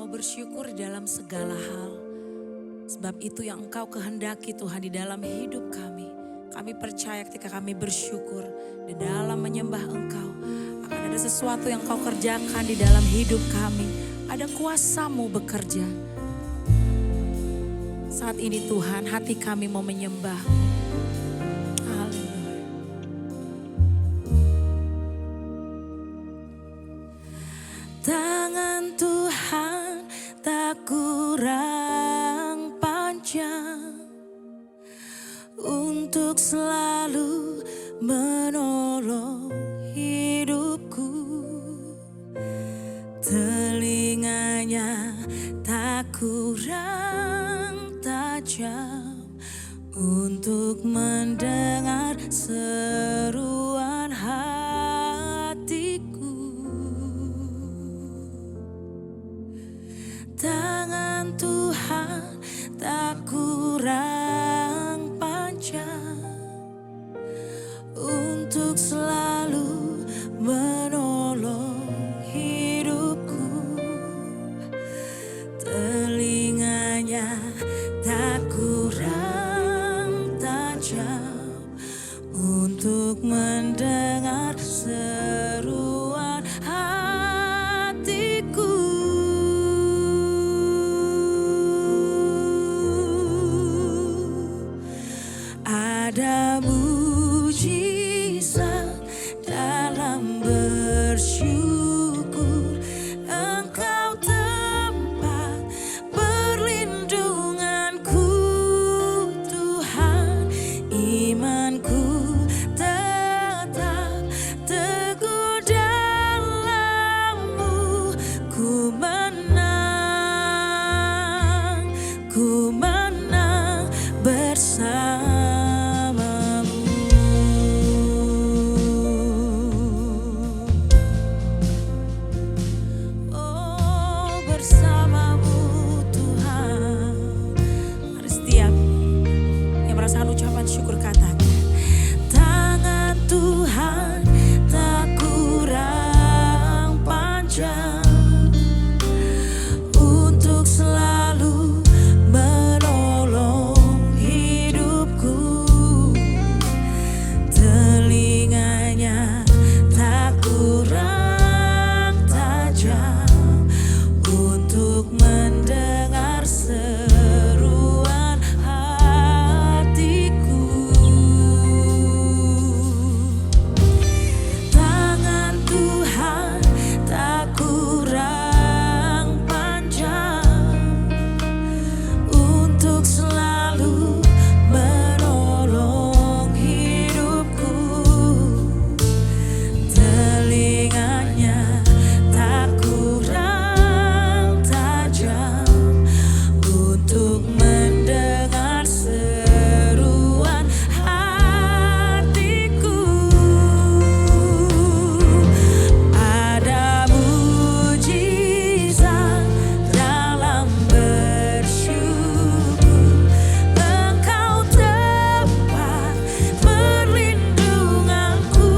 bersyukur dalam segala hal. Sebab itu yang Engkau kehendaki Tuhan di dalam hidup kami. Kami percaya ketika kami bersyukur di dalam menyembah Engkau, akan ada sesuatu yang Engkau kerjakan di dalam hidup kami. Ada kuasa-Mu bekerja. Saat ini Tuhan, hati kami mau menyembah. Haleluya. Tangan Tuhan tak kurang panjang untuk selalu menolong hidupku. Telinganya tak kurang tajam untuk mendengar seruan hatiku. Tangan Tuhan tak kurang panjang untuk selalu menolong hidupku. Telinganya tak kurang tajam untuk mendengar seruan hatiku. Ada mujizat dalam bersyukur. Engkau tempat perlindunganku, Tuhan. Imanku tetap teguh dalam-Mu. Ku menang bersama. Syukur katakan, tangan Tuhan tak kurang panjang untuk selalu menolong hidupku. Telinganya tak kurang tajam untuk mendengar seruan hatiku. Tangan Tuhan tak kurang panjang untuk selalu menolong hidupku. Telinganya tak kurang tajam untuk mendengar seruan hatiku. Ada mujizat dalam bersyukur. Engkau tempat perlindunganku,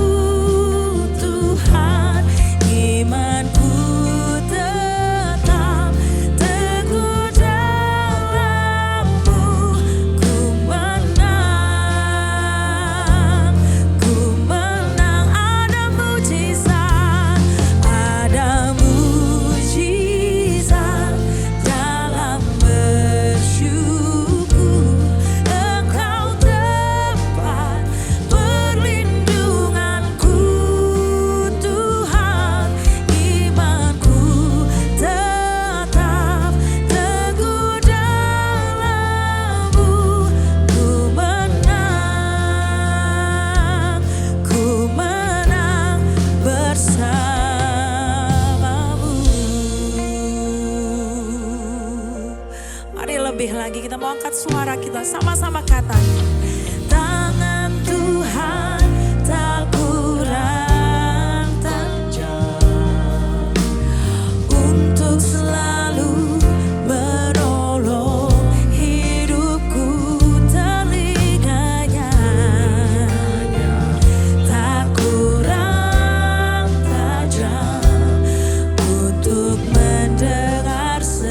Tuhan. Imanku tetap teguh dalam-Mu. Ku menang. Ada mujizat dalam bersyukur. Engkau tempat perlindunganku, Tuhan. Imanku tetap teguh dalam-Mu. Ku menang bersama-Mu. Mari lebih lagi kita mau angkat suara kita sama-sama katakan, tangan Tuhan tak kurang tajam untuk selalu menolong hidupku. Telinganya tak kurang tajam untuk mendengar seruan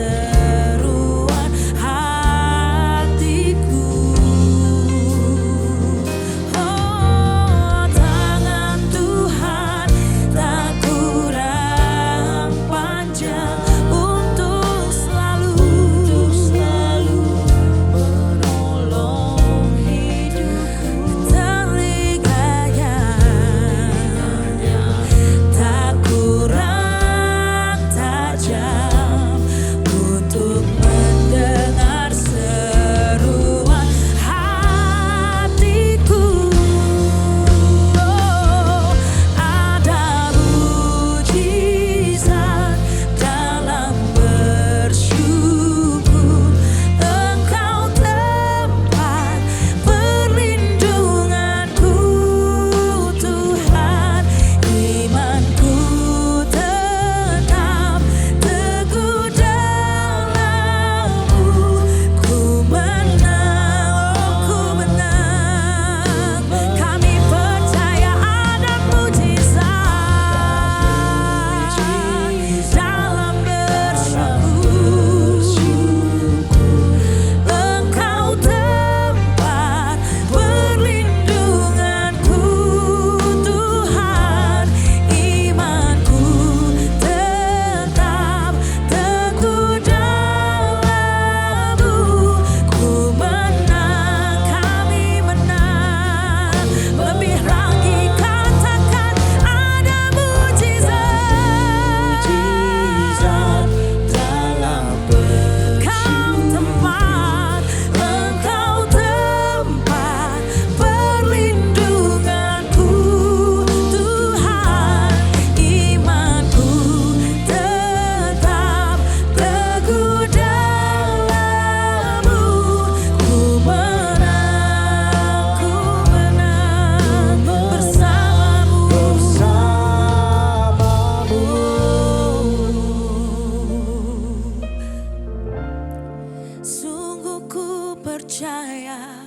percaya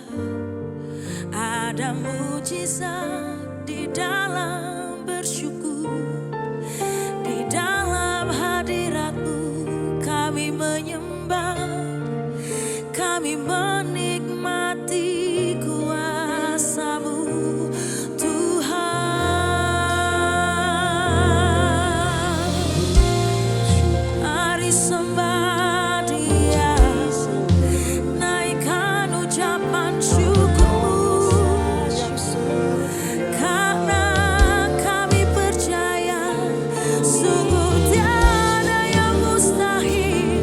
ada mujizat di dalam bersyukur. Di dalam hadirat-Mu kami menyembah, kami menikmati kuasa-Mu Tuhan. Mari sembah Dia, naikkan ucapan syukur, karena kami percaya sungguh tiada yang mustahil,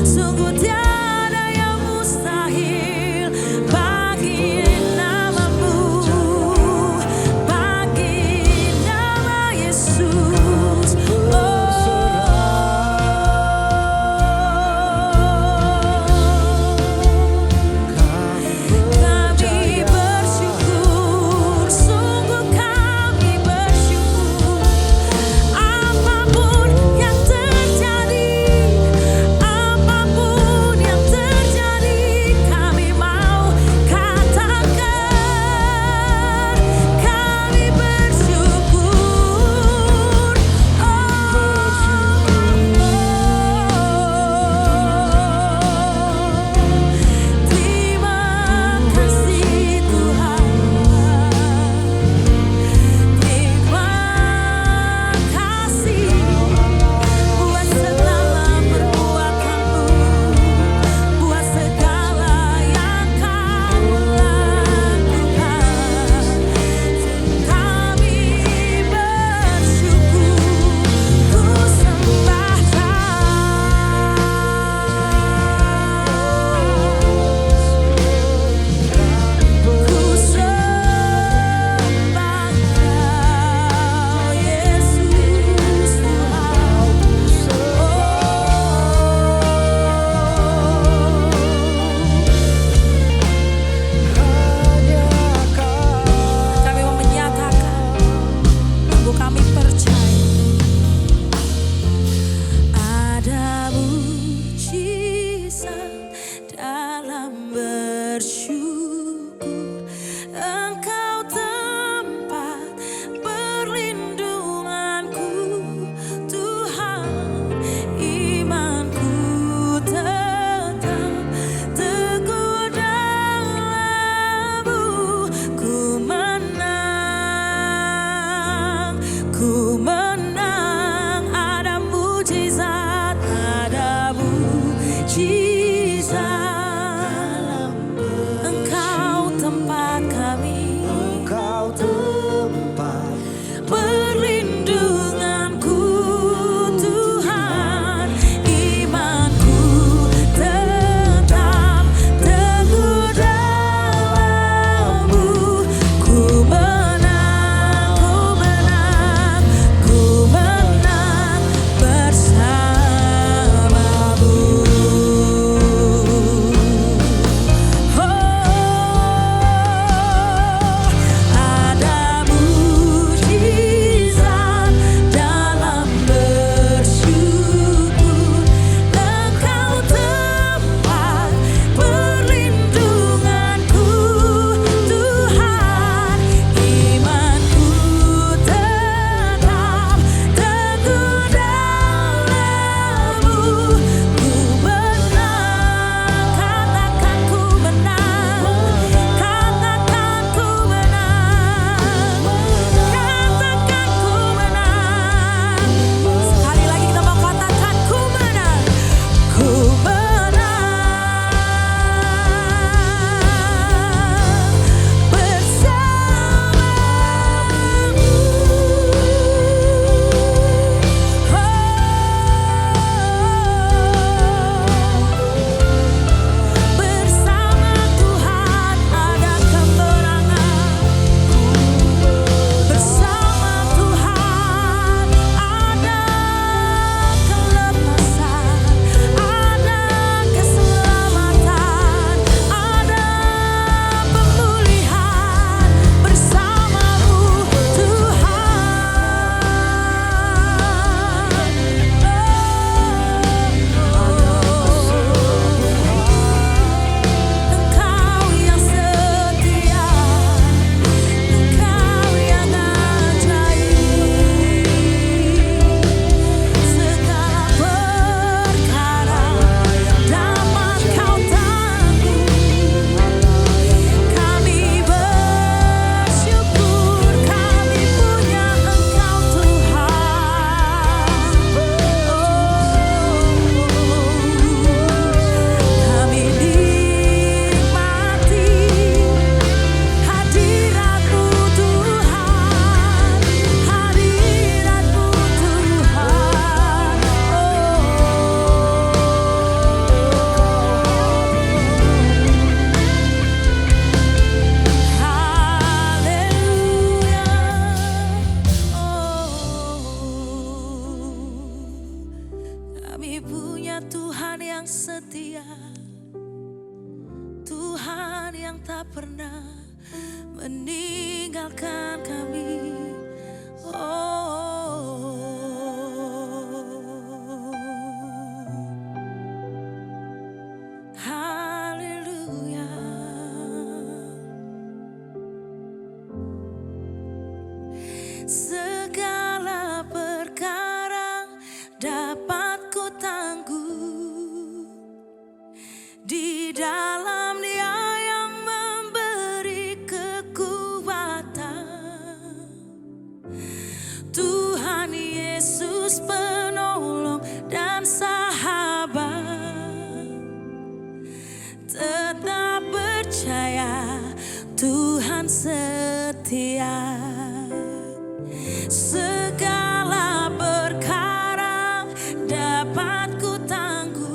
sungguh tiada yang mustahil bagi nama-Mu, bagi nama Yesus. Kami bersyukur, sungguh kami bersyukur. Apapun yang terjadi, apapun yang terjadi, kami mau katakan kami bersyukur. Terima kasih Tuhan, terima kasih buat segala perbuatan-Mu, buat segala yang Kau lakukan. Kami bersyukur, ku sembah Ku sembah Kau, Yesus Tuhan. Kami mau menyatakan, sungguh kami percaya ada mujizat dalam bersyukur. Engkau tempat perlindunganku, Tuhan. Imanku tetap teguh dalam-Mu. Ku menang, ku menang. Ada mujizat, ada mujizat. Engkau yang tak pernah meninggalkan kami. Haleluya. Segala perkara dapat ku tangguh di dalam Dia yang memberi kekuatan. Tuhan Yesus penolong dan sahabat. Tetap percaya Tuhan setia. Segala perkara dapat ku tangguh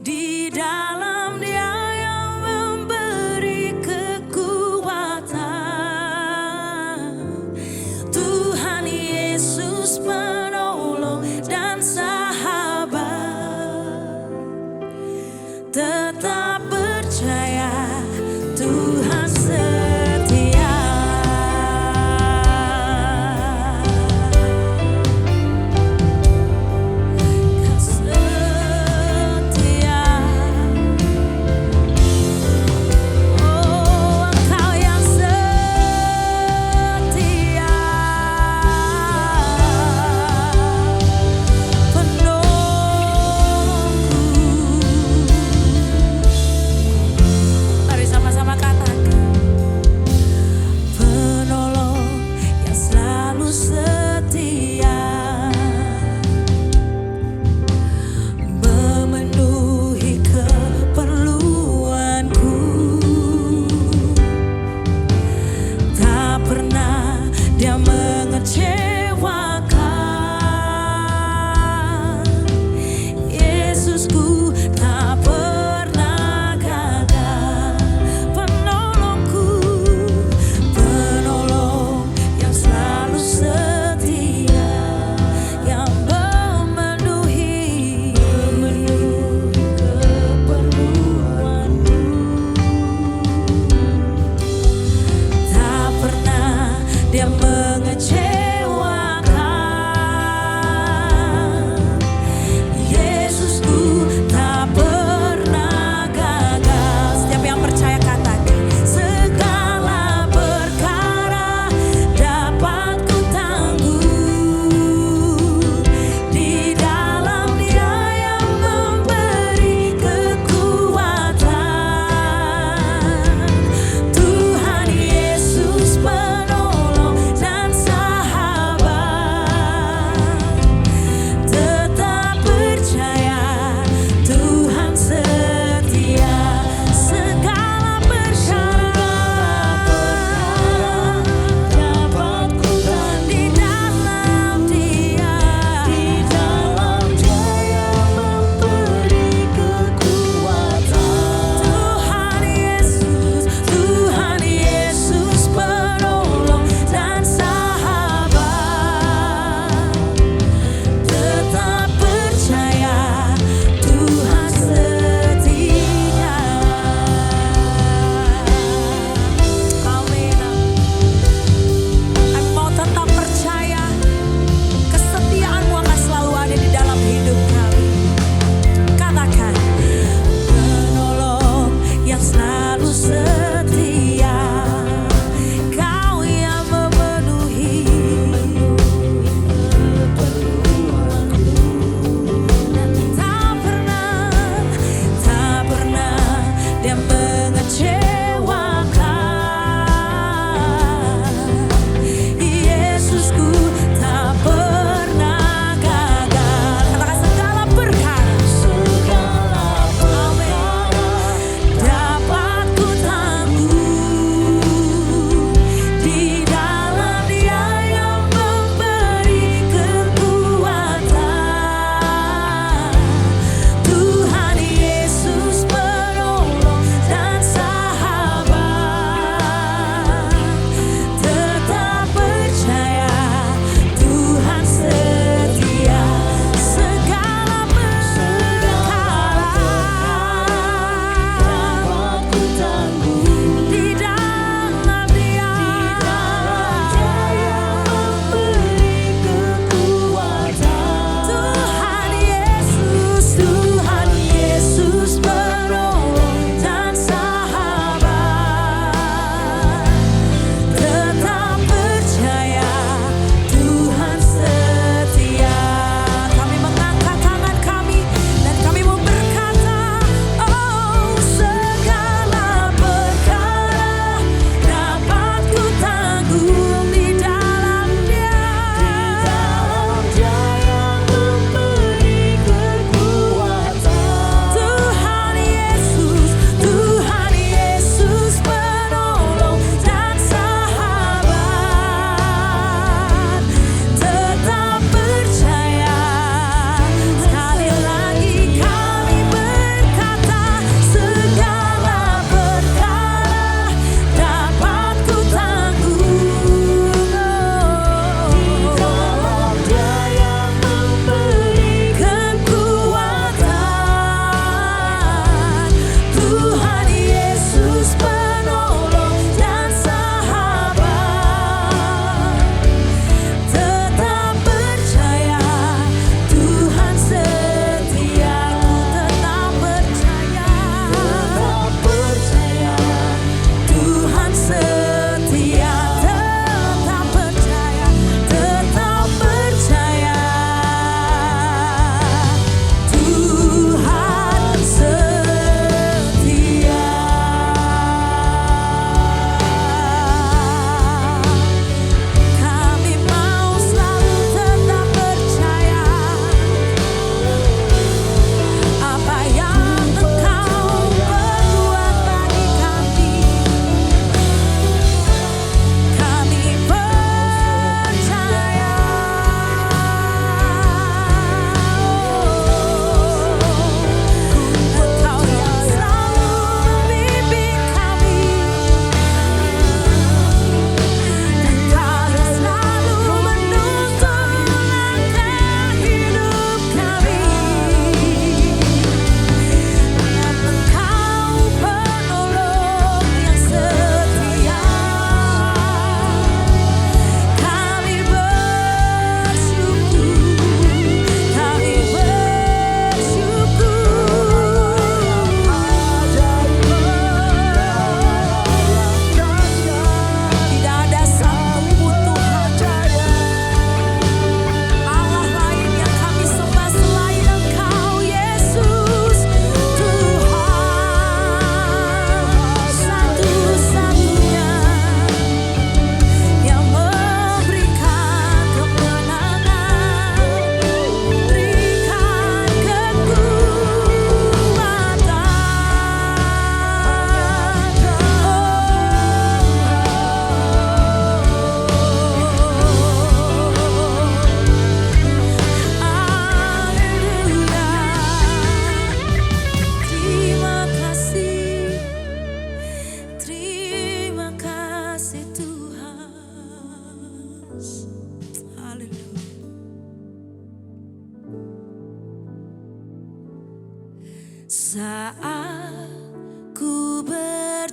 di dalam Dia yang memberi kekuatan. Tuhan Yesus penolong dan sahabat. Tetap percaya Tuhan setia.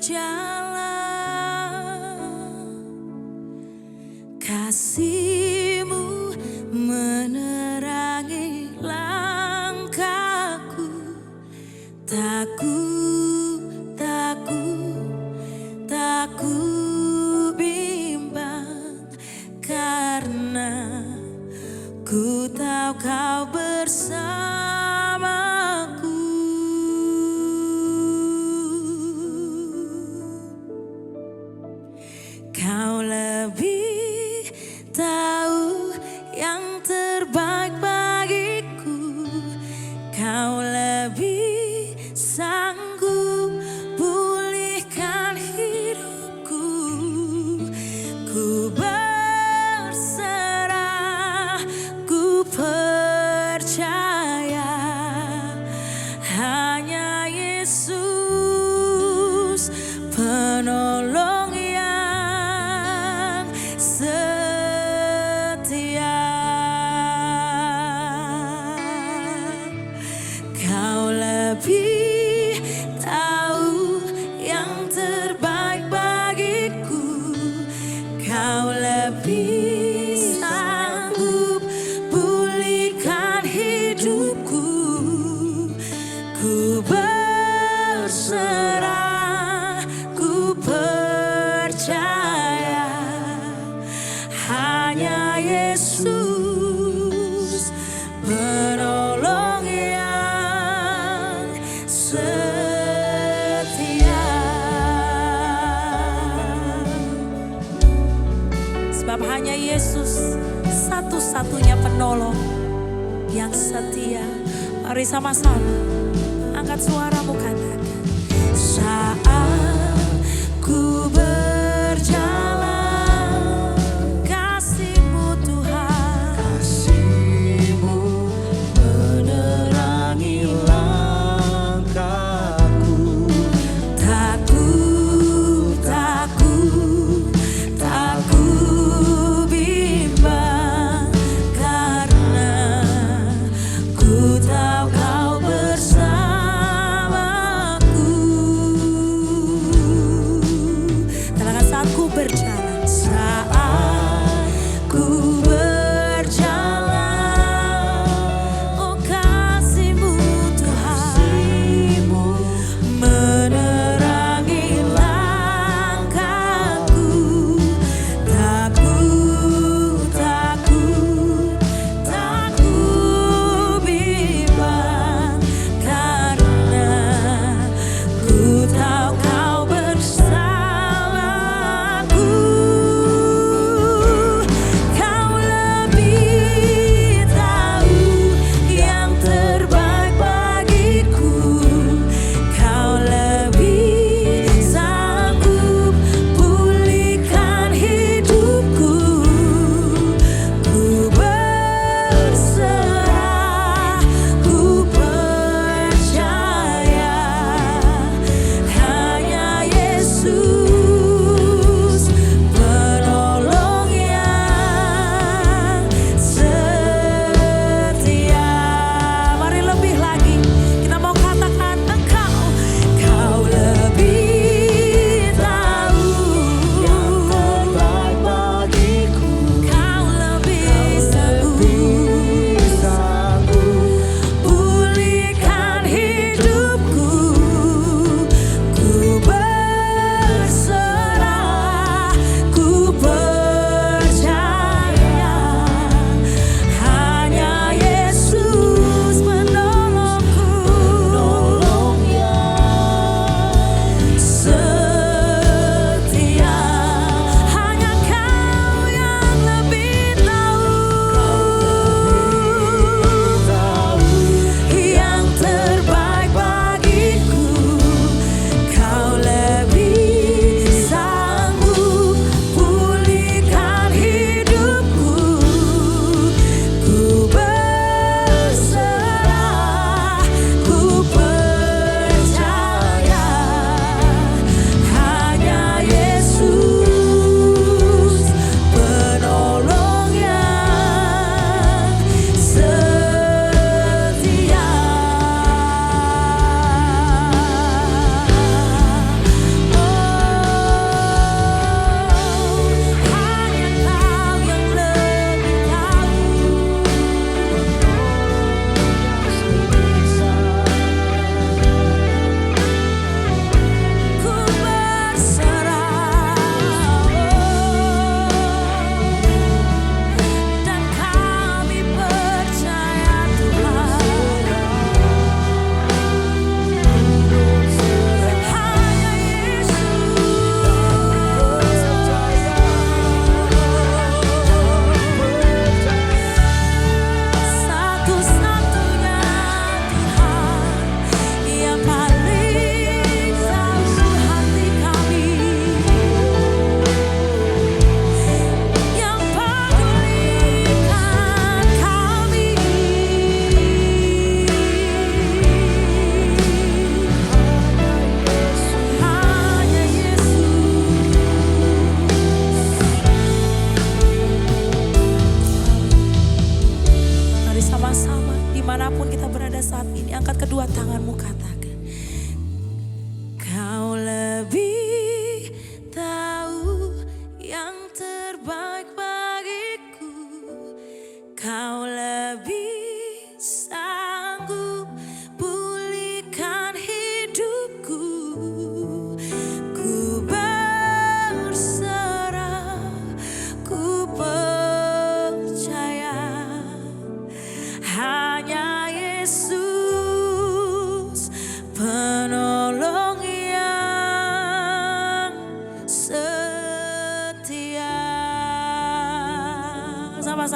berjalan, kasih-Mu menerangi langkahku. Tak ku bimbang, karena ku tahu Kau bersamaku. Kau lebih tahu yang terbaik bagiku. Kau lebih sanggup pulihkan hidupku. Ku berserah, ku percaya, hanya Yesus penolong yang setia. Kau lebih tahu yang terbaik bagiku. Kau lebih sanggup pulihkan hidupku. Ku berserah, ku percaya, hanya Yesus penolong yang setia. Sebab hanya Yesus satu-satunya penolong yang setia. Mari sama-sama angkat suaramu, katakan, saat ku berjalan, kasih-Mu Tuhan, kasih-Mu menerangi langkahku. tak ku bimbang, karena ku tahu Kau bersamaku.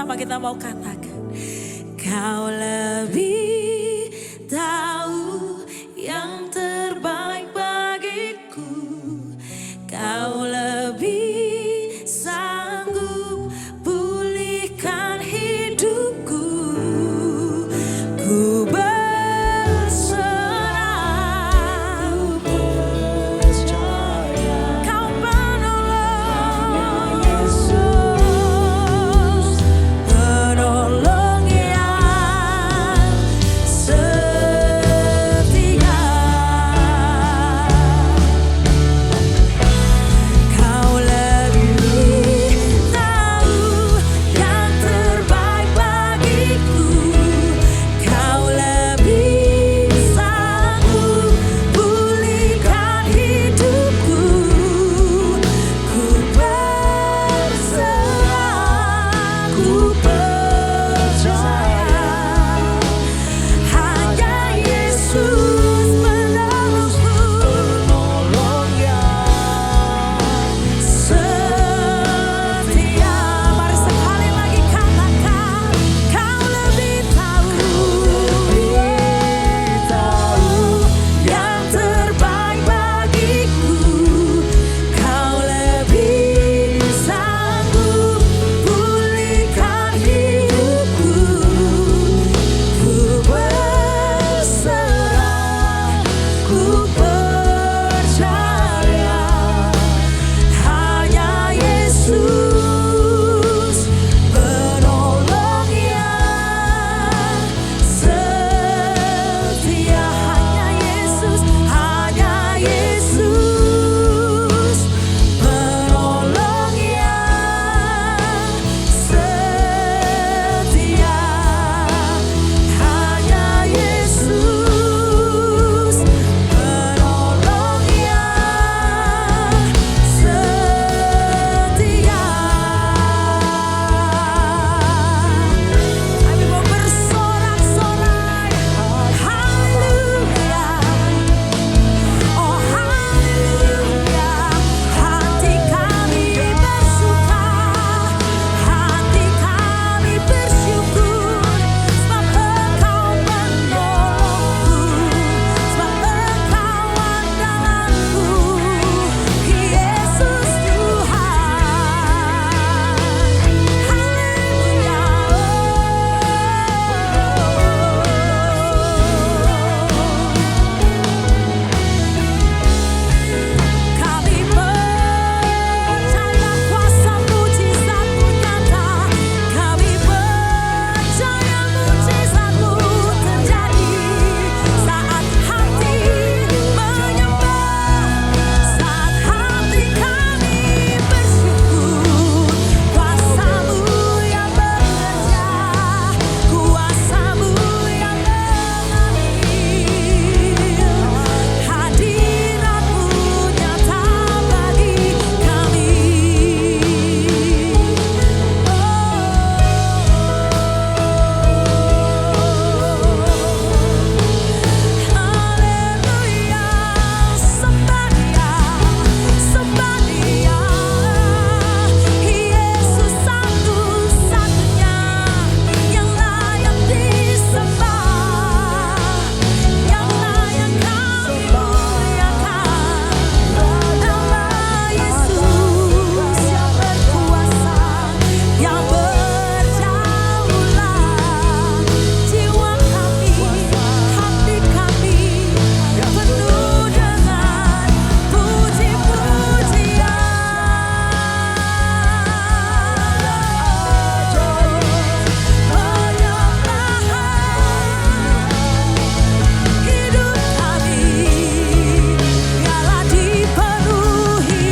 sama-sama kita mau katakan. Kau lebih tahu yang terbaik bagiku. Kau lebih sanggup pulihkan hidupku. Ku berserah, Kau penolong, Yesus, penolong yang setia. Kau lebih tahu yang terbaik bagiku. Kau lebih sanggup pulihkan hidupku. Ku berserah, ku percaya hanya Yesus menolongku. Setia, mari sekali lagi katakan, Kau lebih tahu yang terbaik bagiku. Kau lebih sanggup pulihkan hidupku. Ku berserah, ku percaya hanya Yesus penolong yang setia. Hanya Yesus penolong yang setia. Hanya Yesus penolong yang setia. Kami mau bersorak-sorai, haleluya, oh haleluya. Hati kami bersuka, hati kami bersyukur, sebab Engkau penolongku, sebab Engkau andalanku, Yesus Tuhan. Haleluya. Kami percaya kuasa mujizat-Mu nyata. Kami percaya mujizat-Mu terjadi saat hati menyembah, saat hati kami bersyukur. Kuasa-Mu yang bekerja, Kuasa-Mu yang mengambil, hadirat-Mu nyata bagi kami. Haleluya, sembah Dia, sembah Dia. Yesus satu-satunya yang layak disembah, yang layak kami muliakan. Nama Yesus yang berkuasa, yang berdaulat. Jiwa kami, hati kami penuh dengan puji-pujian. Penyembahan hidup kami, biarlah dipenuhi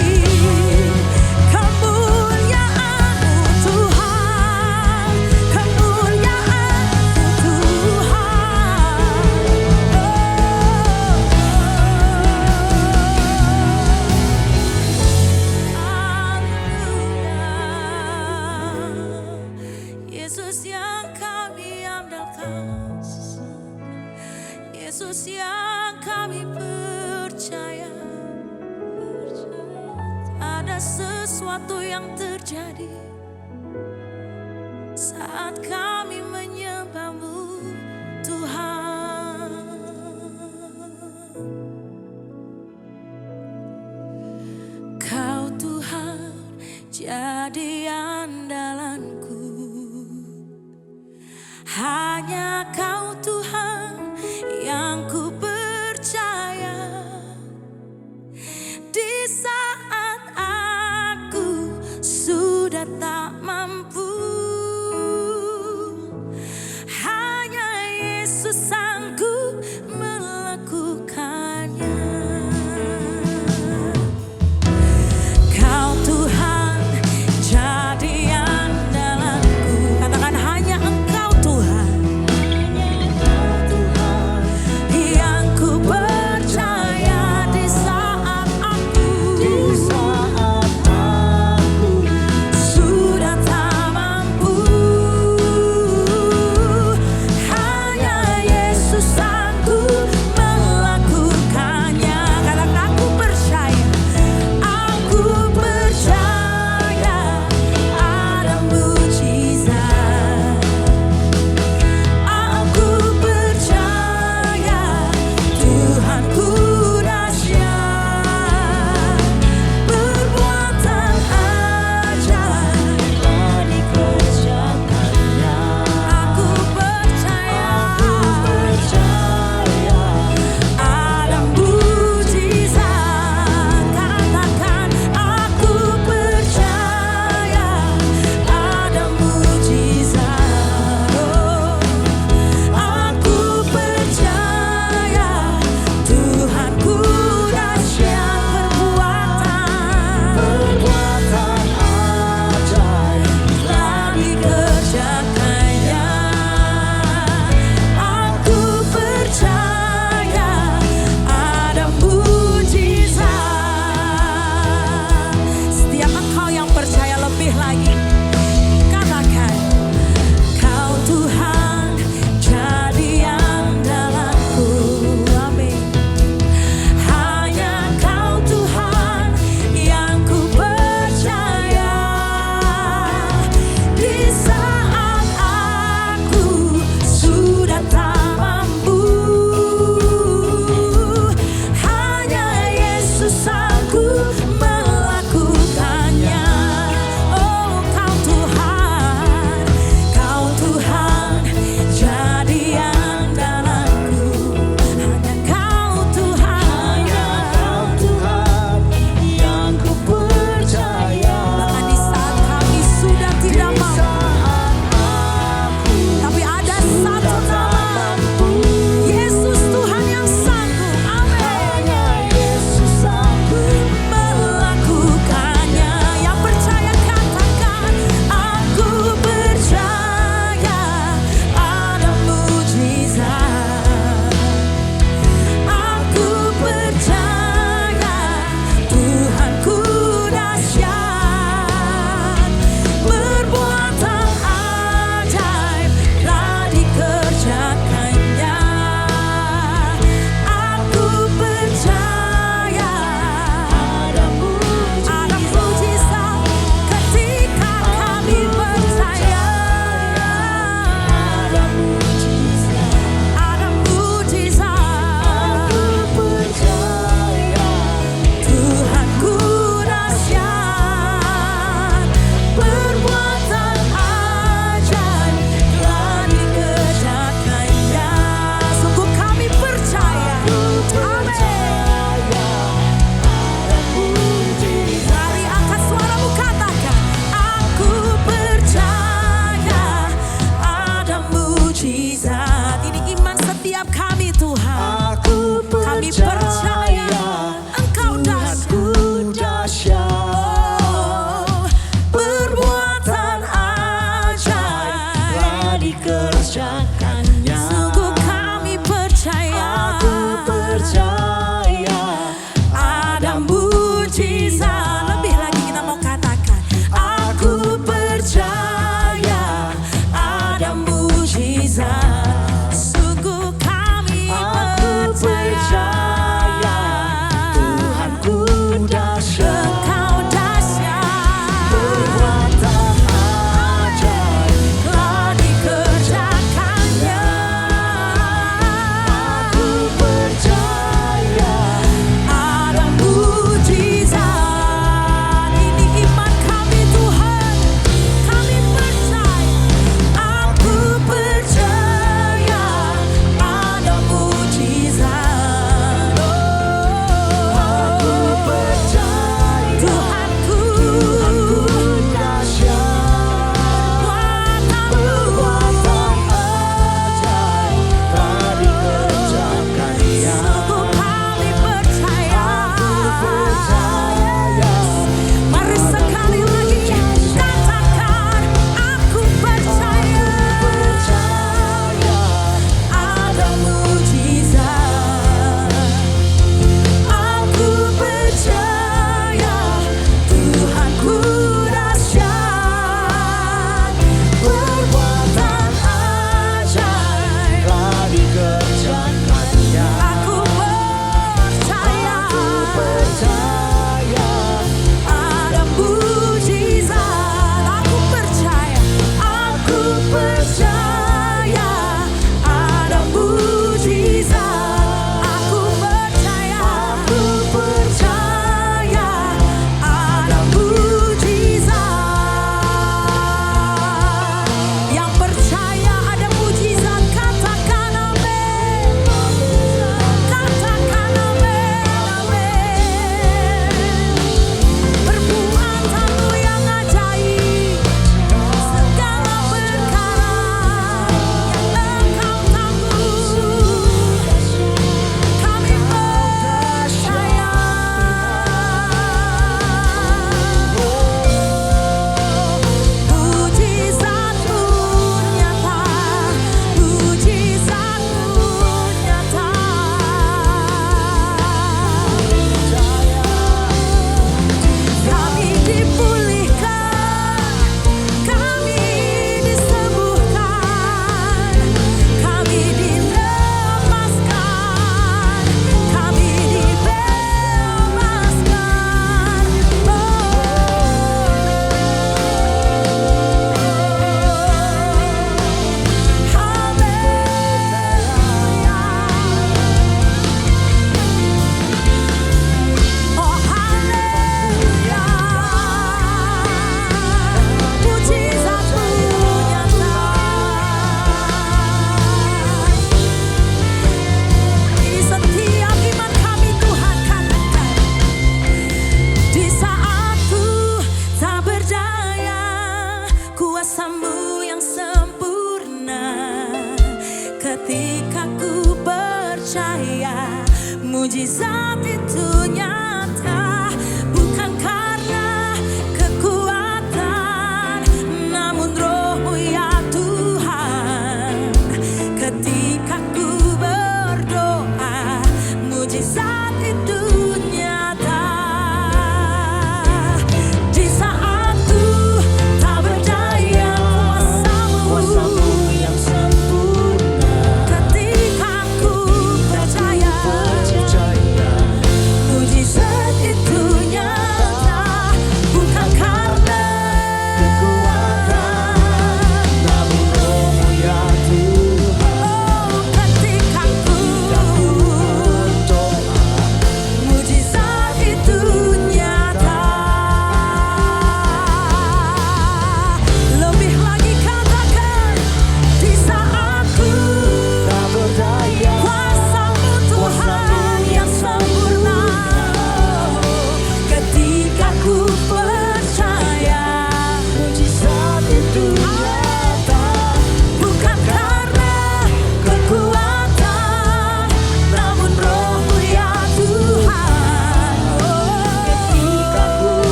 kemuliaan-Mu Tuhan, kemuliaan-Mu Tuhan. Yesus yang kami andalkan, Yesus yang kami percaya. Ada sesuatu yang terjadi saat saat kami menyembah-Mu, Tuhan. Kau Tuhan jadi andalanku, hanya Kau Tuhan yang ku percaya. Di saat aku sudah tak mampu, hanya Yesus sanggup melakukannya. Kau Tuhan jadi andalanku, katakan hanya Engkau Tuhan yang ku percaya. Di saat aku sudah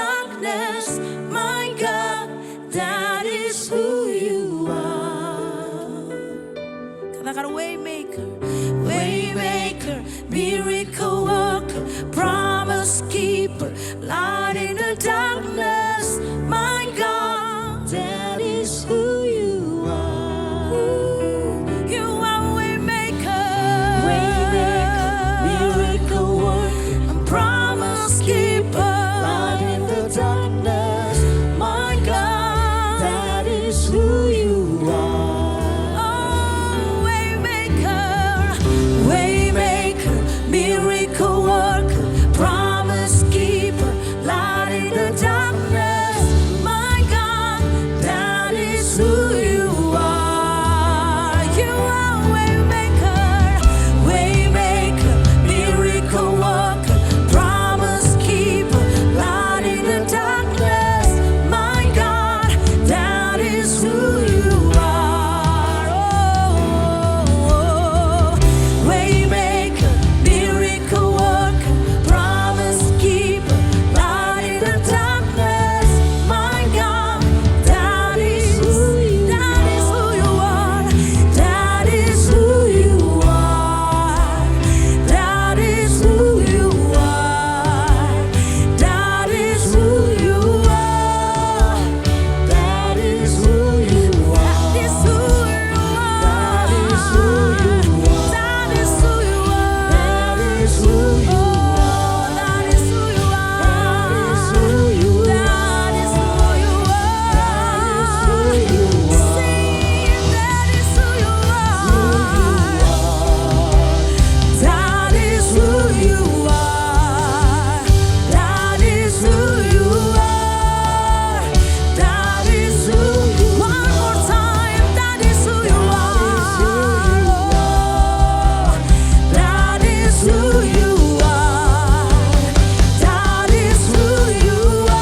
darkness, my God, that is who you are. Katakan waymaker, waymaker, miracle worker, promise keeper, light in the darkness, my God, that is who you are. You are waymaker, miracle worker, promise keeper, light in the darkness, my God, that is who you are. Oh, waymaker, waymaker, miracle worker, promise keeper, light in the darkness, my God, that is who you are. You are waymaker, waymaker, miracle worker, promise keeper, light in the darkness, my God, that is who you are. Oh, waymaker, miracle worker, promise keeper, light in the darkness, my God, that is who you are. That is who you are. That is who you are. That is who you are. That is who you are. That is who you are. That is who you are. That is who you are. That is who you are. That is who you are. That is who you are. That is who you are. Sing, that is who you are. That is who you are. That is who you are. That is who you are. One more time. That is who you are. That is who you are. That is who you are.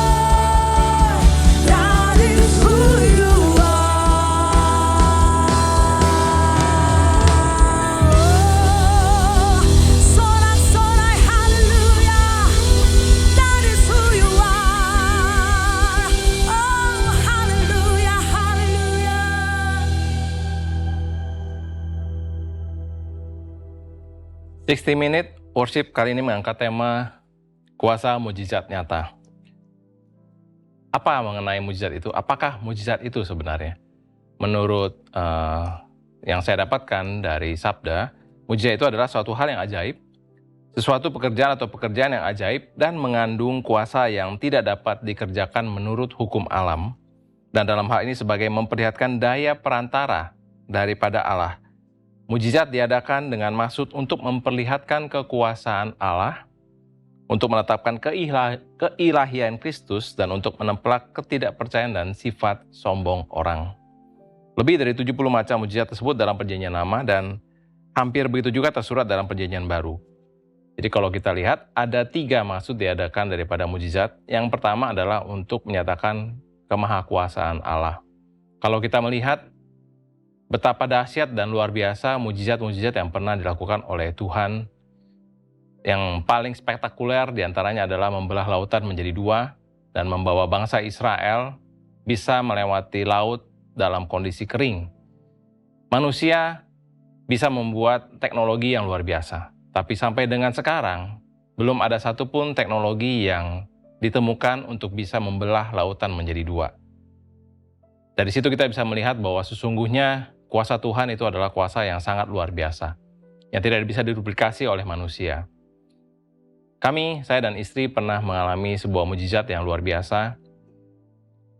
That is who you are. Sorai, sorai, hallelujah. That is who you are. Oh, hallelujah, hallelujah. 60 Minute Worship kali ini mengangkat tema kuasa mujizat nyata. Apa mengenai mujizat itu? Apakah mujizat itu sebenarnya? Menurut yang saya dapatkan dari Sabda, mujizat itu adalah suatu hal yang ajaib, sesuatu pekerjaan atau pekerjaan yang ajaib dan mengandung kuasa yang tidak dapat dikerjakan menurut hukum alam, dan dalam hal ini sebagai memperlihatkan daya perantara daripada Allah. Mujizat diadakan dengan maksud untuk memperlihatkan kekuasaan Allah, untuk menetapkan keilahian Kristus, dan untuk menempelak ketidakpercayaan dan sifat sombong orang. Lebih dari 70 macam mujizat tersebut dalam Perjanjian Lama, dan hampir begitu juga tersurat dalam Perjanjian Baru. Jadi kalau kita lihat, ada 3 maksud diadakan daripada mujizat. Yang pertama adalah untuk menyatakan kemahakuasaan Allah. Kalau kita melihat betapa dahsyat dan luar biasa mujizat-mujizat yang pernah dilakukan oleh Tuhan, yang paling spektakuler diantaranya adalah membelah lautan menjadi 2 dan membawa bangsa Israel bisa melewati laut dalam kondisi kering. Manusia bisa membuat teknologi yang luar biasa, tapi sampai dengan sekarang belum ada satupun teknologi yang ditemukan untuk bisa membelah lautan menjadi 2. Dari situ kita bisa melihat bahwa sesungguhnya kuasa Tuhan itu adalah kuasa yang sangat luar biasa, yang tidak bisa diduplikasi oleh manusia. Saya dan istri pernah mengalami sebuah mujizat yang luar biasa,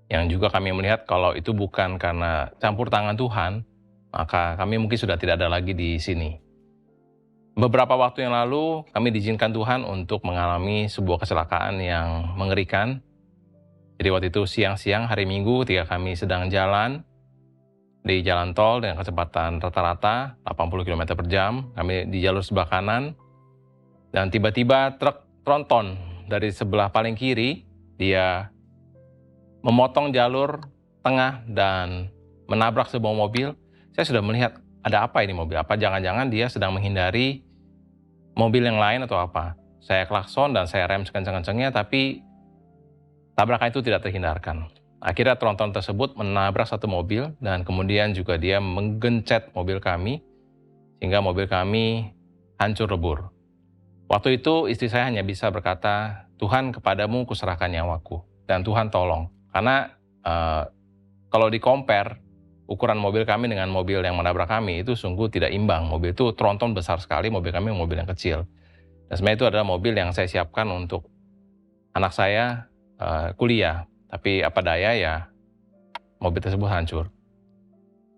yang juga kami melihat kalau itu bukan karena campur tangan Tuhan, maka kami mungkin sudah tidak ada lagi di sini. Beberapa waktu yang lalu, kami diizinkan Tuhan untuk mengalami sebuah kecelakaan yang mengerikan. Jadi waktu itu siang-siang hari Minggu ketika kami sedang jalan di jalan tol dengan kecepatan rata-rata 80 km per jam, kami di jalur sebelah kanan, dan tiba-tiba truk tronton dari sebelah paling kiri, dia memotong jalur tengah dan menabrak sebuah mobil. Saya sudah melihat, ada apa ini mobil? Apa jangan-jangan dia sedang menghindari mobil yang lain atau apa? Saya klakson dan saya rem sekencang-kencangnya, tapi tabrakan itu tidak terhindarkan. Akhirnya tronton tersebut menabrak satu mobil dan kemudian juga dia menggencet mobil kami sehingga mobil kami hancur lebur. Waktu itu istri saya hanya bisa berkata, Tuhan kepadamu kuserahkan nyawaku dan Tuhan tolong. Karena kalau di-compare ukuran mobil kami dengan mobil yang menabrak kami itu sungguh tidak imbang. Mobil itu tronton besar sekali, mobil kami mobil yang kecil. Dan sebenarnya itu adalah mobil yang saya siapkan untuk anak saya kuliah. Tapi apa daya ya, mobil tersebut hancur.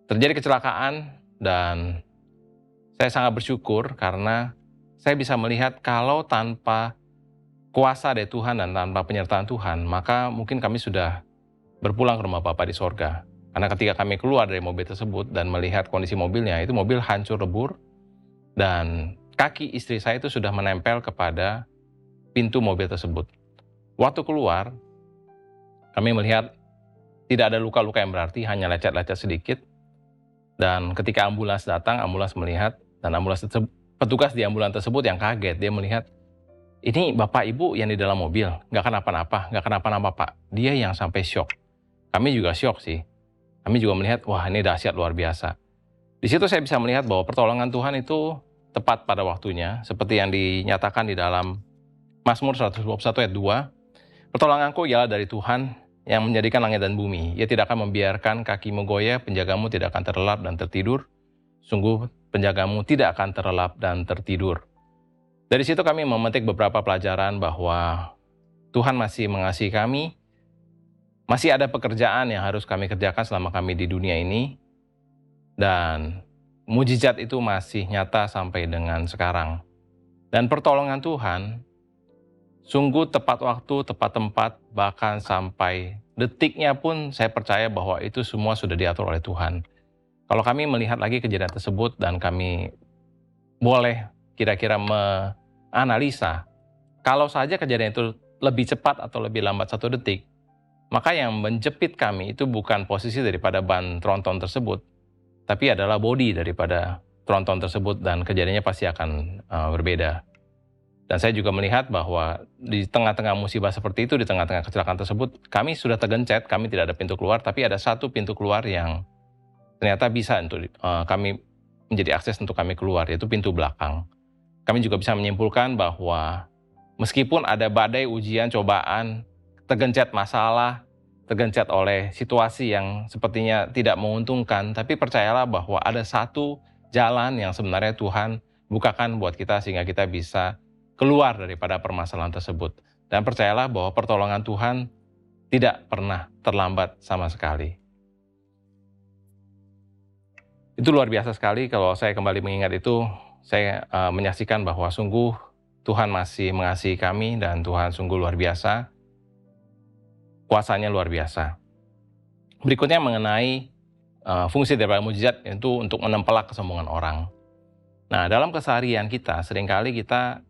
Terjadi kecelakaan dan saya sangat bersyukur karena saya bisa melihat kalau tanpa kuasa dari Tuhan dan tanpa penyertaan Tuhan, maka mungkin kami sudah berpulang ke rumah Bapa di sorga. Karena ketika kami keluar dari mobil tersebut dan melihat kondisi mobilnya, itu mobil hancur lebur dan kaki istri saya itu sudah menempel kepada pintu mobil tersebut. Waktu keluar, kami melihat tidak ada luka-luka yang berarti, hanya lecet-lecet sedikit. Dan ketika ambulans datang, ambulans melihat, dan petugas di ambulans tersebut yang kaget, dia melihat, ini Bapak Ibu yang di dalam mobil, nggak kenapa-napa Pak. Dia yang sampai syok. Kami juga syok sih. Kami juga melihat, wah ini dahsyat luar biasa. Di situ saya bisa melihat bahwa pertolongan Tuhan itu tepat pada waktunya, seperti yang dinyatakan di dalam Mazmur 121 ayat 2. Pertolonganku ialah dari Tuhan yang menjadikan langit dan bumi. Ia tidak akan membiarkan kakimu goyah, penjagamu tidak akan terlelap dan tertidur. Sungguh penjagamu tidak akan terlelap dan tertidur. Dari situ kami memetik beberapa pelajaran bahwa Tuhan masih mengasihi kami, masih ada pekerjaan yang harus kami kerjakan selama kami di dunia ini, dan mujizat itu masih nyata sampai dengan sekarang. Dan pertolongan Tuhan sungguh tepat waktu, tepat tempat, bahkan sampai detiknya pun saya percaya bahwa itu semua sudah diatur oleh Tuhan. Kalau kami melihat lagi kejadian tersebut dan kami boleh kira-kira menganalisa, kalau saja kejadian itu lebih cepat atau lebih lambat 1 detik, maka yang menjepit kami itu bukan posisi daripada ban tronton tersebut, tapi adalah bodi daripada tronton tersebut dan kejadiannya pasti akan berbeda. Dan saya juga melihat bahwa di tengah-tengah musibah seperti itu, di tengah-tengah kecelakaan tersebut, kami sudah tergencet, kami tidak ada pintu keluar, tapi ada satu pintu keluar yang ternyata bisa untuk kami menjadi akses untuk kami keluar, yaitu pintu belakang. Kami juga bisa menyimpulkan bahwa meskipun ada badai, ujian, cobaan, tergencet masalah, tergencet oleh situasi yang sepertinya tidak menguntungkan, tapi percayalah bahwa ada satu jalan yang sebenarnya Tuhan bukakan buat kita sehingga kita bisa keluar daripada permasalahan tersebut. Dan percayalah bahwa pertolongan Tuhan tidak pernah terlambat sama sekali. Itu luar biasa sekali kalau saya kembali mengingat itu, saya menyaksikan bahwa sungguh Tuhan masih mengasihi kami dan Tuhan sungguh luar biasa. Kuasanya luar biasa. Berikutnya mengenai fungsi daripada mujizat, yaitu untuk menempelak kesombongan orang. Nah, dalam keseharian kita, seringkali kita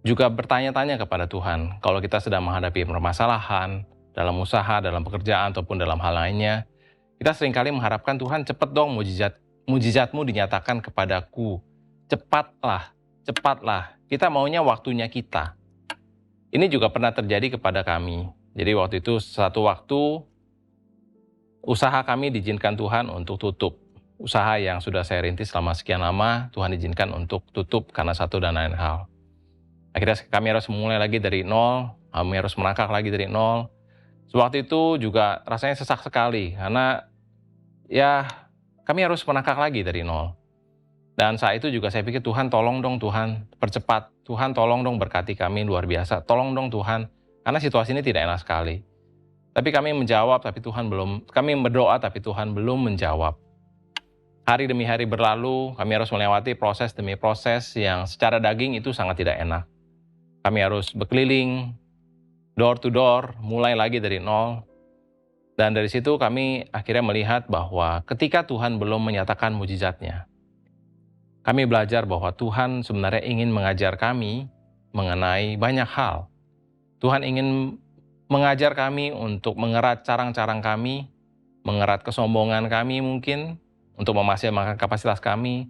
juga bertanya-tanya kepada Tuhan. Kalau kita sedang menghadapi permasalahan, dalam usaha, dalam pekerjaan, ataupun dalam hal lainnya, kita seringkali mengharapkan Tuhan, cepat dong mujizatmu dinyatakan kepadaku. Cepatlah. Kita maunya waktunya kita. Ini juga pernah terjadi kepada kami. Jadi waktu itu satu waktu, usaha kami diizinkan Tuhan untuk tutup. Usaha yang sudah saya rintis selama sekian lama, Tuhan izinkan untuk tutup karena satu dan lain hal. Akhirnya kami harus memulai lagi dari nol, kami harus melangkah lagi dari nol. Sewaktu itu juga rasanya sesak sekali, karena ya kami harus melangkah lagi dari nol. Dan saat itu juga saya pikir, Tuhan tolong dong Tuhan, percepat. Tuhan tolong dong berkati kami luar biasa. Tolong dong Tuhan, karena situasi ini tidak enak sekali. Tapi kami menjawab, kami berdoa tapi Tuhan belum menjawab. Hari demi hari berlalu, kami harus melewati proses demi proses yang secara daging itu sangat tidak enak. Kami harus berkeliling, door to door, mulai lagi dari nol. Dan dari situ kami akhirnya melihat bahwa ketika Tuhan belum menyatakan mujizatnya, kami belajar bahwa Tuhan sebenarnya ingin mengajar kami mengenai banyak hal. Tuhan ingin mengajar kami untuk mengerat carang-carang kami, mengerat kesombongan kami mungkin, untuk memaksimalkan kapasitas kami,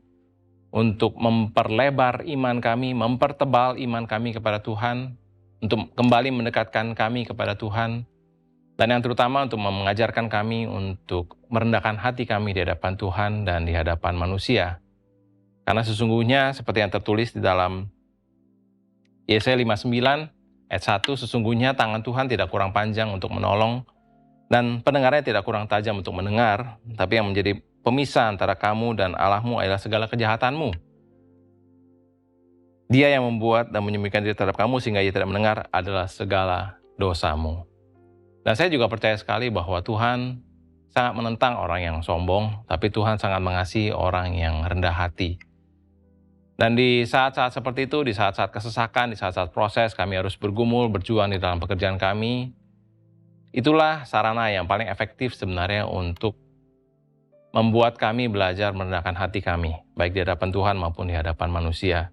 untuk memperlebar iman kami, mempertebal iman kami kepada Tuhan, untuk kembali mendekatkan kami kepada Tuhan, Dan yang terutama untuk mengajarkan kami untuk merendahkan hati kami di hadapan Tuhan dan di hadapan manusia. Karena sesungguhnya seperti yang tertulis di dalam Yesaya 59 ayat 1, sesungguhnya tangan Tuhan tidak kurang panjang untuk menolong dan pendengarnya tidak kurang tajam untuk mendengar, tapi yang menjadi pemisah antara kamu dan Allahmu adalah segala kejahatanmu. Dia yang membuat dan menyembunyikan diri terhadap kamu sehingga ia tidak mendengar adalah segala dosamu. Dan saya juga percaya sekali bahwa Tuhan sangat menentang orang yang sombong, tapi Tuhan sangat mengasihi orang yang rendah hati. Dan di saat-saat seperti itu, di saat-saat kesesakan, di saat-saat proses, kami harus bergumul, berjuang di dalam pekerjaan kami. Itulah sarana yang paling efektif sebenarnya untuk membuat kami belajar merendahkan hati kami, baik di hadapan Tuhan maupun di hadapan manusia.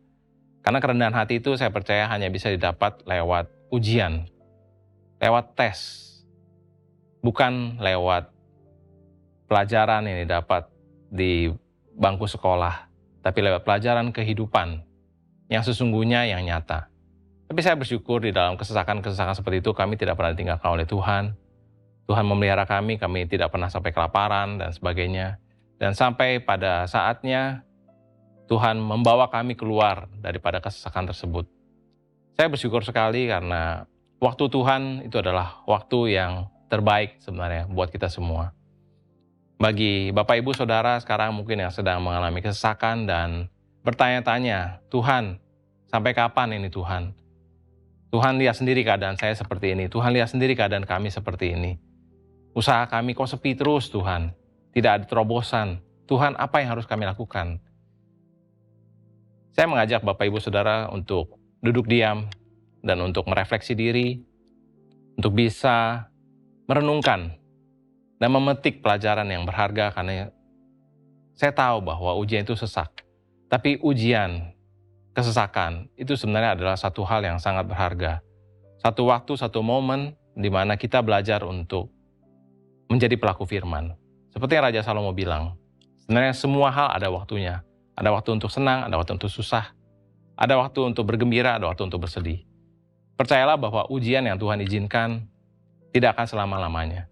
Karena kerendahan hati itu saya percaya hanya bisa didapat lewat ujian, lewat tes, bukan lewat pelajaran yang didapat di bangku sekolah, tapi lewat pelajaran kehidupan yang sesungguhnya yang nyata. Tapi saya bersyukur di dalam kesesakan-kesesakan seperti itu kami tidak pernah ditinggalkan oleh Tuhan. Tuhan memelihara kami tidak pernah sampai kelaparan dan sebagainya. Dan sampai pada saatnya Tuhan membawa kami keluar daripada kesesakan tersebut. Saya bersyukur sekali karena waktu Tuhan itu adalah waktu yang terbaik sebenarnya buat kita semua. Bagi Bapak Ibu Saudara sekarang mungkin yang sedang mengalami kesesakan dan bertanya-tanya, Tuhan, sampai kapan ini Tuhan? Tuhan lihat sendiri keadaan saya seperti ini. Tuhan lihat sendiri keadaan kami seperti ini. Usaha kami kok sepi terus Tuhan. Tidak ada terobosan. Tuhan, apa yang harus kami lakukan? Saya mengajak Bapak Ibu Saudara untuk duduk diam dan untuk merefleksi diri, untuk bisa merenungkan dan memetik pelajaran yang berharga karena saya tahu bahwa ujian itu sesak. Tapi ujian, kesesakan itu sebenarnya adalah satu hal yang sangat berharga. Satu waktu, satu momen di mana kita belajar untuk menjadi pelaku firman. Seperti yang Raja Salomo bilang, sebenarnya semua hal ada waktunya. Ada waktu untuk senang, ada waktu untuk susah. Ada waktu untuk bergembira, ada waktu untuk bersedih. Percayalah bahwa ujian yang Tuhan izinkan tidak akan selama-lamanya.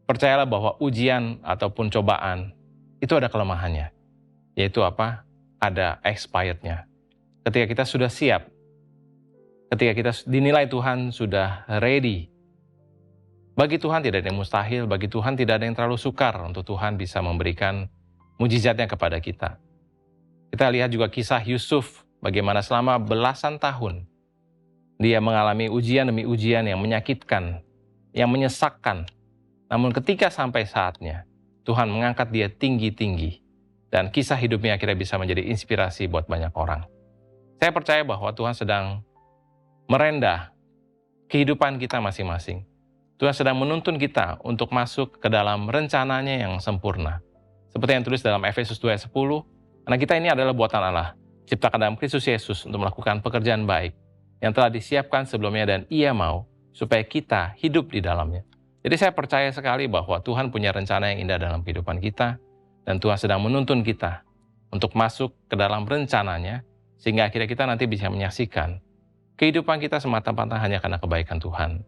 Percayalah bahwa ujian ataupun cobaan itu ada kelemahannya. Yaitu apa? Ada expired-nya. Ketika kita sudah siap, ketika kita dinilai Tuhan sudah ready, bagi Tuhan tidak ada yang mustahil, bagi Tuhan tidak ada yang terlalu sukar untuk Tuhan bisa memberikan mujizatnya kepada kita. Kita lihat juga kisah Yusuf, bagaimana selama belasan tahun dia mengalami ujian demi ujian yang menyakitkan, yang menyesakkan. Namun ketika sampai saatnya, Tuhan mengangkat dia tinggi-tinggi. Dan kisah hidupnya akhirnya bisa menjadi inspirasi buat banyak orang. Saya percaya bahwa Tuhan sedang merendah kehidupan kita masing-masing. Tuhan sedang menuntun kita untuk masuk ke dalam rencananya yang sempurna. Seperti yang tulis dalam Efesus 2 ayat 10, karena kita ini adalah buatan Allah, ciptakan dalam Kristus Yesus untuk melakukan pekerjaan baik yang telah disiapkan sebelumnya dan Ia mau supaya kita hidup di dalamnya. Jadi saya percaya sekali bahwa Tuhan punya rencana yang indah dalam kehidupan kita dan Tuhan sedang menuntun kita untuk masuk ke dalam rencananya sehingga akhirnya kita nanti bisa menyaksikan kehidupan kita semata-mata hanya karena kebaikan Tuhan.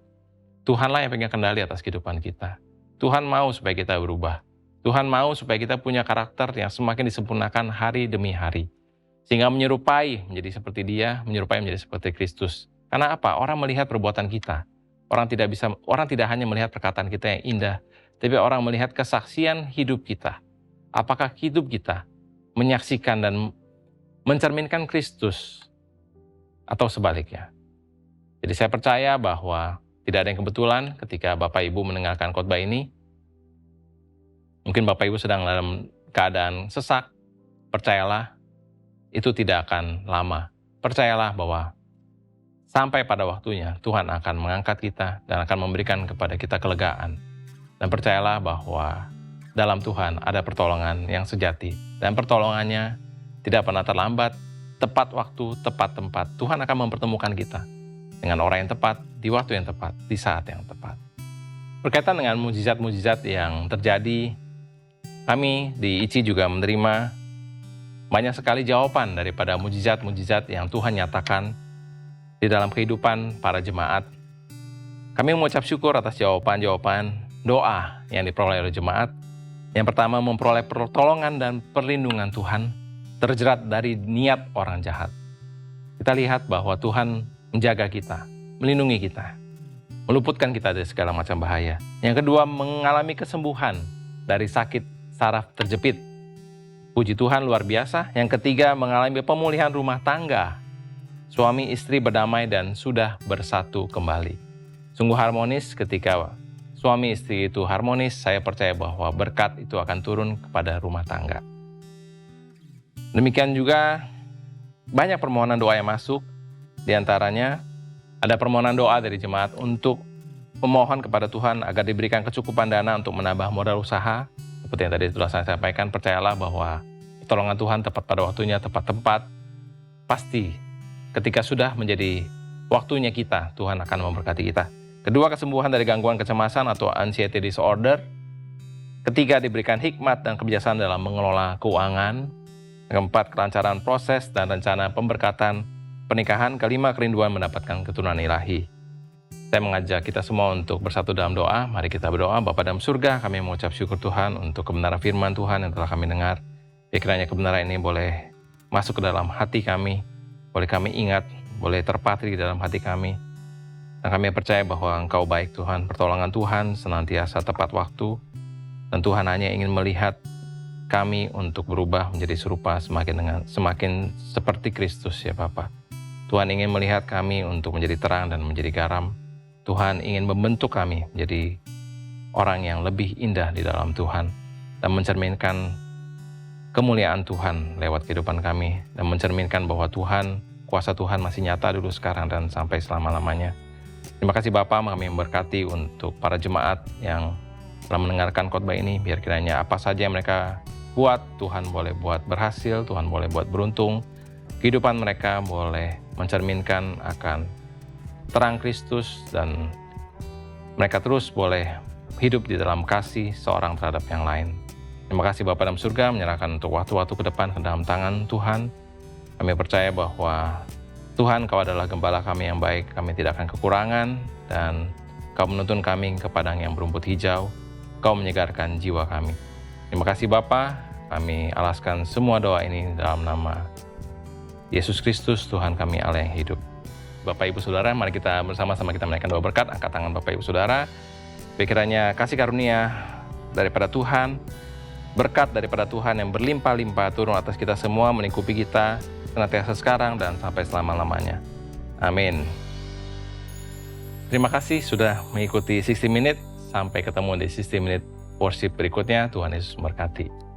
Tuhanlah yang pegang kendali atas kehidupan kita. Tuhan mau supaya kita berubah. Tuhan mau supaya kita punya karakter yang semakin disempurnakan hari demi hari. Sehingga menyerupai menjadi seperti Dia, menyerupai menjadi seperti Kristus. Karena apa? Orang melihat perbuatan kita. Orang tidak hanya melihat perkataan kita yang indah, tapi orang melihat kesaksian hidup kita. Apakah hidup kita menyaksikan dan mencerminkan Kristus atau sebaliknya? Jadi saya percaya bahwa tidak ada yang kebetulan ketika Bapak Ibu mendengarkan khotbah ini. Mungkin Bapak Ibu sedang dalam keadaan sesak. Percayalah, itu tidak akan lama. Percayalah bahwa sampai pada waktunya Tuhan akan mengangkat kita dan akan memberikan kepada kita kelegaan. Dan percayalah bahwa dalam Tuhan ada pertolongan yang sejati. Dan pertolongannya tidak pernah terlambat, tepat waktu, tepat tempat. Tuhan akan mempertemukan kita dengan orang yang tepat, di waktu yang tepat, di saat yang tepat. Berkaitan dengan mujizat-mujizat yang terjadi, kami di ICI juga menerima banyak sekali jawaban daripada mujizat-mujizat yang Tuhan nyatakan di dalam kehidupan para jemaat. Kami mengucap syukur atas jawaban-jawaban doa yang diperoleh oleh jemaat. Yang pertama, memperoleh pertolongan dan perlindungan Tuhan, terjerat dari niat orang jahat. Kita lihat bahwa Tuhan menjaga kita, melindungi kita, meluputkan kita dari segala macam bahaya. Yang kedua, mengalami kesembuhan dari sakit saraf terjepit. Puji Tuhan, luar biasa. Yang ketiga, mengalami pemulihan rumah tangga. Suami istri berdamai dan sudah bersatu kembali. Sungguh harmonis ketika suami istri itu harmonis. Saya percaya bahwa berkat itu akan turun kepada rumah tangga. Demikian juga banyak permohonan doa yang masuk. Di antaranya ada permohonan doa dari jemaat untuk memohon kepada Tuhan agar diberikan kecukupan dana untuk menambah modal usaha. Seperti yang tadi telah saya sampaikan, percayalah bahwa pertolongan Tuhan tepat pada waktunya, tepat tempat. Pasti ketika sudah menjadi waktunya kita, Tuhan akan memberkati kita. Kedua, kesembuhan dari gangguan kecemasan atau anxiety disorder. Ketiga, diberikan hikmat dan kebijaksanaan dalam mengelola keuangan. Keempat, kelancaran proses dan rencana pemberkatan pernikahan. Kelima, kerinduan mendapatkan keturunan ilahi. Saya mengajak kita semua untuk bersatu dalam doa. Mari kita berdoa. Bapa dalam surga, kami mengucap syukur Tuhan untuk kebenaran firman Tuhan yang telah kami dengar. Kiranya kebenaran ini boleh masuk ke dalam hati kami, boleh kami ingat, boleh terpatri di dalam hati kami. Dan kami percaya bahwa Engkau baik Tuhan, pertolongan Tuhan senantiasa tepat waktu. Dan Tuhan hanya ingin melihat kami untuk berubah menjadi serupa semakin seperti Kristus ya Bapa. Tuhan ingin melihat kami untuk menjadi terang dan menjadi garam. Tuhan ingin membentuk kami menjadi orang yang lebih indah di dalam Tuhan. Dan mencerminkan kemuliaan Tuhan lewat kehidupan kami. Dan mencerminkan bahwa Tuhan, kuasa Tuhan masih nyata dulu, sekarang, dan sampai selama-lamanya. Terima kasih Bapa, kami memberkati untuk para jemaat yang telah mendengarkan khotbah ini. Biar kiranya apa saja yang mereka buat, Tuhan boleh buat berhasil, Tuhan boleh buat beruntung. Kehidupan mereka boleh mencerminkan akan terang Kristus dan mereka terus boleh hidup di dalam kasih seorang terhadap yang lain. Terima kasih Bapa dalam surga, menyerahkan untuk waktu-waktu ke depan ke dalam tangan Tuhan. Kami percaya bahwa Tuhan, Kau adalah gembala kami yang baik, kami tidak akan kekurangan, dan Kau menuntun kami ke padang yang berumput hijau, Kau menyegarkan jiwa kami. Terima kasih Bapa, kami alaskan semua doa ini dalam nama Yesus Kristus, Tuhan kami Allah yang hidup. Bapak Ibu Saudara, mari kita bersama-sama kita menaikkan doa berkat. Angkat tangan Bapak Ibu Saudara. Kiranya kasih karunia daripada Tuhan, berkat daripada Tuhan yang berlimpah-limpah turun atas kita semua, melingkupi kita senantiasa sekarang dan sampai selama-lamanya. Amin. Terima kasih sudah mengikuti 60 Minute. Sampai ketemu di 60 Minute worship berikutnya. Tuhan Yesus memberkati.